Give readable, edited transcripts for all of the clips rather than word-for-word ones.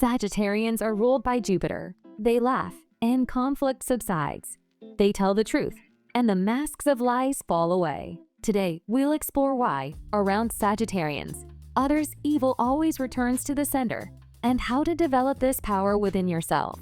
Sagittarians are ruled by Jupiter. They laugh, and conflict subsides. They tell the truth, and the masks of lies fall away. Today, we'll explore why, around Sagittarians, others' evil always returns to the center, and how to develop this power within yourself.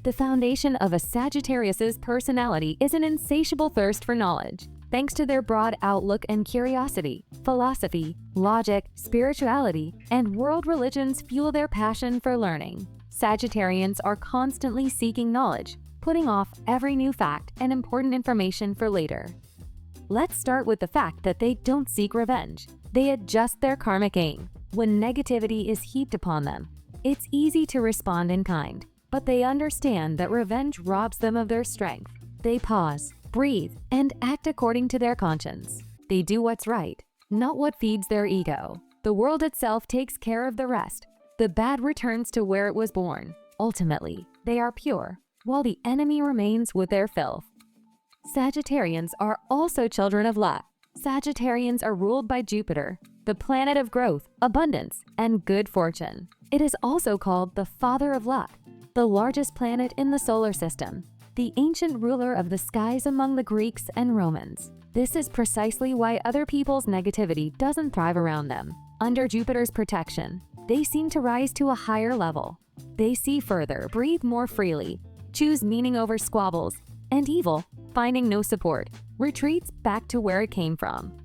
The foundation of a Sagittarius's personality is an insatiable thirst for knowledge. Thanks to their broad outlook and curiosity, philosophy, logic, spirituality, and world religions fuel their passion for learning. Sagittarians are constantly seeking knowledge, putting off every new fact and important information for later. Let's start with the fact that they don't seek revenge. They adjust their karmic aim. When negativity is heaped upon them, it's easy to respond in kind, but they understand that revenge robs them of their strength. They pause, breathe, and act according to their conscience. They do what's right, not what feeds their ego. The world itself takes care of the rest. The bad returns to where it was born. Ultimately, they are pure, while the enemy remains with their filth. Sagittarians are also children of luck. Sagittarians are ruled by Jupiter, the planet of growth, abundance, and good fortune. It is also called the father of luck, the largest planet in the solar system, the ancient ruler of the skies among the Greeks and Romans. This is precisely why other people's negativity doesn't thrive around them. Under Jupiter's protection, they seem to rise to a higher level. They see further, breathe more freely, choose meaning over squabbles, and evil, finding no support, retreats back to where it came from.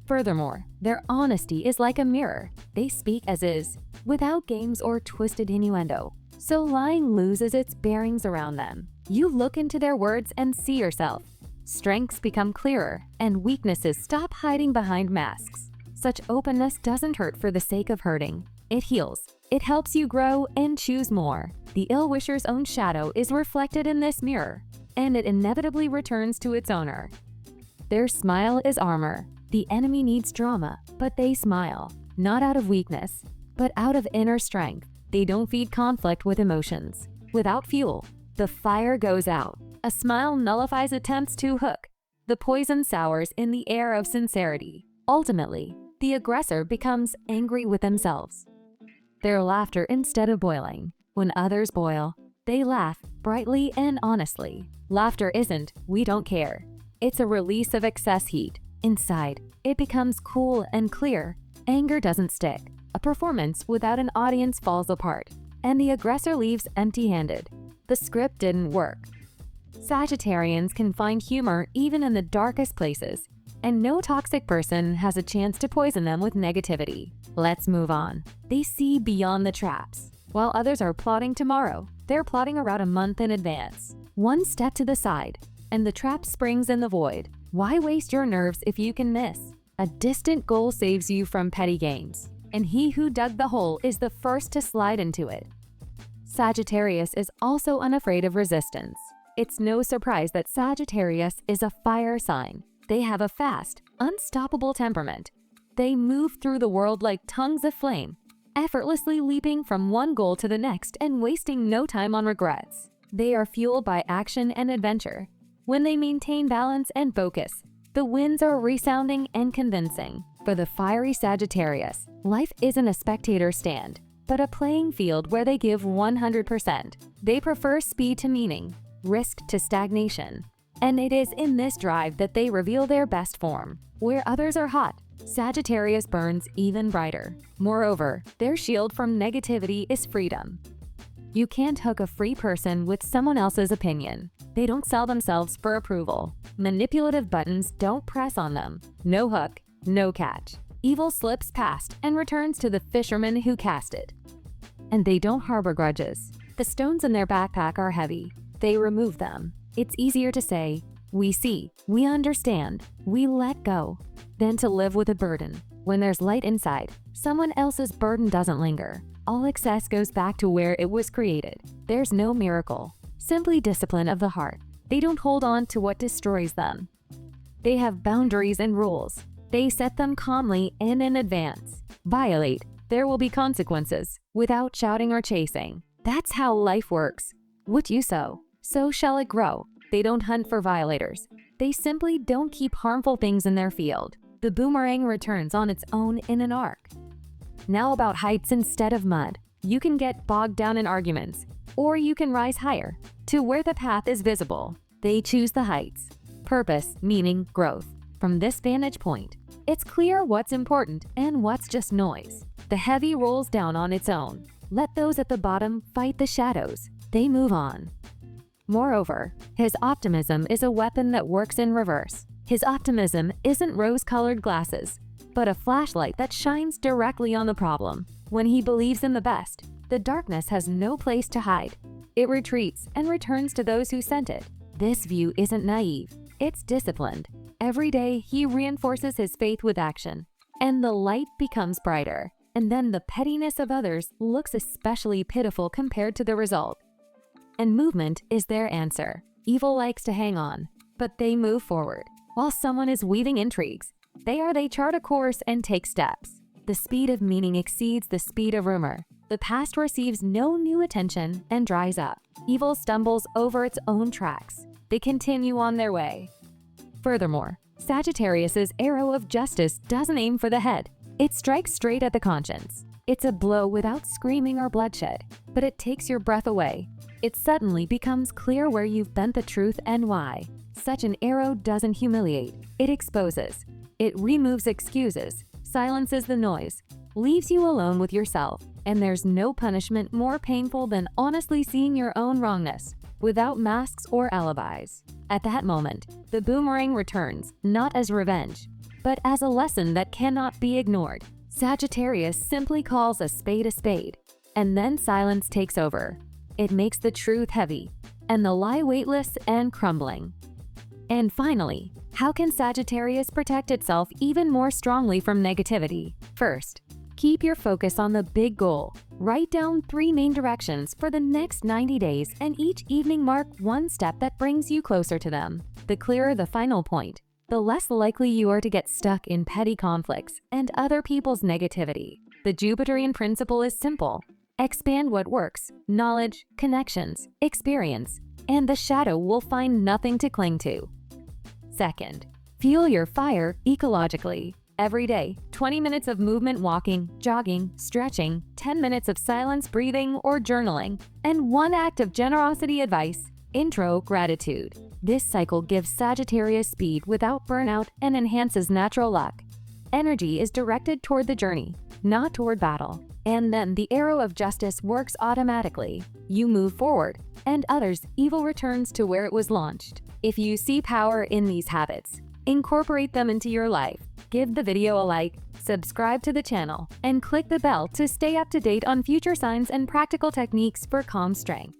Furthermore, their honesty is like a mirror. They speak as is, without games or twisted innuendo. So lying loses its bearings around them. You look into their words and see yourself. Strengths become clearer, and weaknesses stop hiding behind masks. Such openness doesn't hurt for the sake of hurting. It heals. It helps you grow and choose more. The ill-wisher's own shadow is reflected in this mirror, and it inevitably returns to its owner. Their smile is armor. The enemy needs drama, but they smile, not out of weakness, but out of inner strength. They don't feed conflict with emotions. Without fuel, the fire goes out. A smile nullifies attempts to hook. The poison sours in the air of sincerity. Ultimately, the aggressor becomes angry with themselves. Their laughter instead of boiling. When others boil, they laugh brightly and honestly. Laughter isn't, "we don't care." It's a release of excess heat. Inside, it becomes cool and clear. Anger doesn't stick. A performance without an audience falls apart, and the aggressor leaves empty-handed. The script didn't work. Sagittarians can find humor even in the darkest places, and no toxic person has a chance to poison them with negativity. Let's move on. They see beyond the traps. While others are plotting tomorrow, they're plotting around a month in advance. One step to the side, and the trap springs in the void. Why waste your nerves if you can miss? A distant goal saves you from petty games, and he who dug the hole is the first to slide into it. Sagittarius is also unafraid of resistance. It's no surprise that Sagittarius is a fire sign. They have a fast, unstoppable temperament. They move through the world like tongues of flame, effortlessly leaping from one goal to the next and wasting no time on regrets. They are fueled by action and adventure. When they maintain balance and focus, the wins are resounding and convincing. For the fiery Sagittarius, life isn't a spectator stand, but a playing field where they give 100%. They prefer speed to meaning, risk to stagnation. And it is in this drive that they reveal their best form. Where others are hot, Sagittarius burns even brighter. Moreover, their shield from negativity is freedom. You can't hook a free person with someone else's opinion. They don't sell themselves for approval. Manipulative buttons don't press on them. No hook, no catch. Evil slips past and returns to the fisherman who cast it. And they don't harbor grudges. The stones in their backpack are heavy. They remove them. It's easier to say, "We see, we understand, we let go," than to live with a burden. When there's light inside, someone else's burden doesn't linger. All excess goes back to where it was created. There's no miracle, simply discipline of the heart. They don't hold on to what destroys them. They have boundaries and rules. They set them calmly and in advance. Violate, there will be consequences, without shouting or chasing. That's how life works. What you sow, so shall it grow. They don't hunt for violators. They simply don't keep harmful things in their field. The boomerang returns on its own in an arc. Now about heights instead of mud. You can get bogged down in arguments, or you can rise higher to where the path is visible. They choose the heights. Purpose, meaning, growth. From this vantage point, it's clear what's important and what's just noise. The heavy rolls down on its own. Let those at the bottom fight the shadows. They move on. Moreover, his optimism is a weapon that works in reverse. His optimism isn't rose-colored glasses, but a flashlight that shines directly on the problem. When he believes in the best, the darkness has no place to hide. It retreats and returns to those who sent it. This view isn't naive, it's disciplined. Every day, he reinforces his faith with action, and the light becomes brighter. And then the pettiness of others looks especially pitiful compared to the result. And movement is their answer. Evil likes to hang on, but they move forward. While someone is weaving intrigues, they chart a course and take steps. The speed of meaning exceeds the speed of rumor. The past receives no new attention and dries up. Evil stumbles over its own tracks. They continue on their way. Furthermore, Sagittarius's arrow of justice doesn't aim for the head. It strikes straight at the conscience. It's a blow without screaming or bloodshed, but it takes your breath away. It suddenly becomes clear where you've bent the truth and why. Such an arrow doesn't humiliate, it exposes. It removes excuses, silences the noise, leaves you alone with yourself, and there's no punishment more painful than honestly seeing your own wrongness, without masks or alibis. At that moment, the boomerang returns, not as revenge, but as a lesson that cannot be ignored. Sagittarius simply calls a spade, and then silence takes over. It makes the truth heavy, and the lie weightless and crumbling. And finally, how can Sagittarius protect itself even more strongly from negativity? First, keep your focus on the big goal. Write down 3 main directions for the next 90 days, and each evening mark one step that brings you closer to them. The clearer the final point, the less likely you are to get stuck in petty conflicts and other people's negativity. The Jupiterian principle is simple. Expand what works, knowledge, connections, experience, and the shadow will find nothing to cling to. Second, fuel your fire ecologically. Every day, 20 minutes of movement, walking, jogging, stretching, 10 minutes of silence, breathing, or journaling, and 1 act of generosity advice. Intro, gratitude. This cycle gives Sagittarius speed without burnout and enhances natural luck. Energy is directed toward the journey, not toward battle. And then the arrow of justice works automatically. You move forward, and evil returns to where it was launched. If you see power in these habits, incorporate them into your life. Give the video a like, subscribe to the channel, and click the bell to stay up to date on future signs and practical techniques for calm strength.